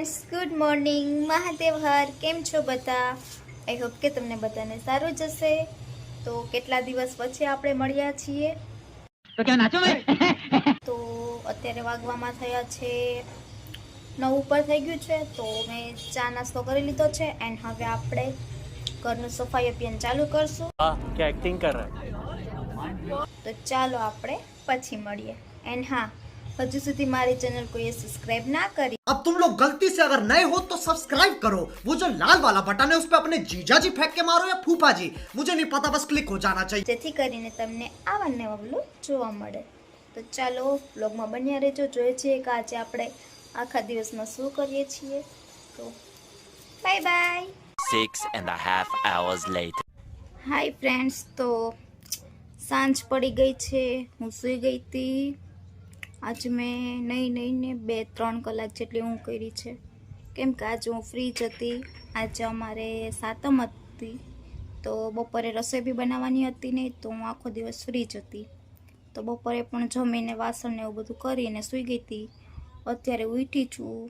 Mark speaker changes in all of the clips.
Speaker 1: Guys, good morning, Mahadev હર. કેમ છો બધા? આઈ હોપ કે તમને બધાને સારું જશે. તો કેટલા દિવસ પછી આપણે મળ્યા છીએ.
Speaker 2: તો ક્યાં નાચો મે?
Speaker 1: તો અત્યારે વાગવામાં થયા છે 9 ઉપર થઈ ગયું છે. તો મેં ચા નાસ્તો કરી લીધો છે એન્ડ હવે આપણે ઘરનું સફાઈ અભિયાન ચાલુ કરશું.
Speaker 3: क्या एक्टिंग कर रहा है?
Speaker 1: તો ચાલો આપણે પછી મળીએ. એન્ડ હા, હજુ સુધી મારી ચેનલ કોઈએ સબસ્ક્રાઇબ ના કરી
Speaker 4: अब तुम लोग गलती से अगर नए हो तो सब्सक्राइब करो। वो जो लाल वाला बटन है उस पर अपने जीजा जी फेंक के मारो या फूफा जी, मुझे नहीं पता, बस क्लिक हो जाना चाहिए।
Speaker 1: જેથી કરીને તમને આવા નવા વ્લોગ જોવા મળે. તો ચાલો વ્લોગમાં બન્યા રહેજો. જોઈએ છીએ કે આજે આપણે આખા દિવસમાં શું કરીએ છીએ. તો bye bye.
Speaker 5: 6.5 hours later.
Speaker 1: Hi friends, તો સાંજ પડી ગઈ છે. હું સૂઈ ગઈ હતી. આજે મેં નહીં ને 2-3 કલાક જેટલી ઊંઘ કરી છે, કેમ કે આજે હું ફ્રી જ હતી. આજે અમારે સાતમ હતી, તો બપોરે રસોઈ બી બનાવવાની હતી નહીં, તો હું આખો દિવસ ફ્રી જ હતી. તો બપોરે પણ જમીને વાસણને એવું બધું કરીને સૂઈ ગઈ હતી. અત્યારે ઉઠી છું,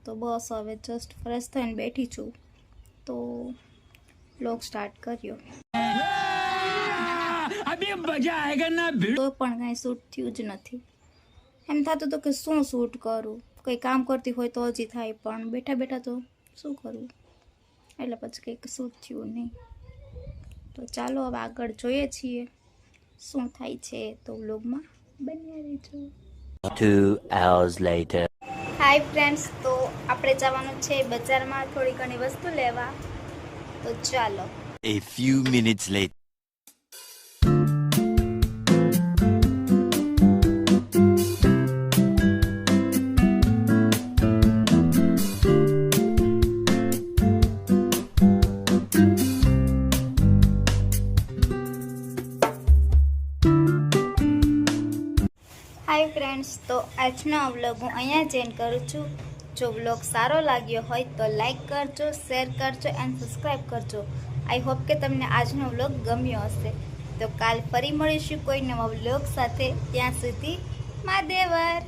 Speaker 1: તો બસ હવે જસ્ટ ફ્રેશ થઈને બેઠી છું. તો વ્લોગ સ્ટાર્ટ કર્યો.
Speaker 2: अभी मजा आएगा ना भिड़।
Speaker 1: તો પણ કાંઈ શૂટ થયું જ નથી. એમ થતું હતું કે શું શૂટ કરું, કંઈ કામ કરતી હોય તો હજી થાય, પણ બેઠા બેઠા તો શું કરું, એટલે પછી કંઈક શૂટ થયું નહીં. તો ચાલો હવે આગળ જોઈએ છીએ શું થાય છે. તો વ્લોગમાં બન્યા રહેજો.
Speaker 5: 2 hours later.
Speaker 1: હાય ફ્રેન્ડ્સ, તો આપણે જવાનું છે બજારમાં થોડી ઘણી વસ્તુ લેવા. તો ચાલો.
Speaker 5: A few minutes later.
Speaker 1: Hi friends, તો આજનો વ્લોગ હું અહીંયા જ એન્ડ કરું છું. જો વ્લોગ સારો લાગ્યો હોય તો લાઈક કરજો, શેર કરજો એન્ડ સબસ્ક્રાઈબ કરજો. આઈ હોપ કે તમને આજનો વ્લોગ ગમ્યો હશે. તો કાલ ફરી મળીશું કોઈ નવા વ્લોગ સાથે. ત્યાં સુધી મહાદેવર.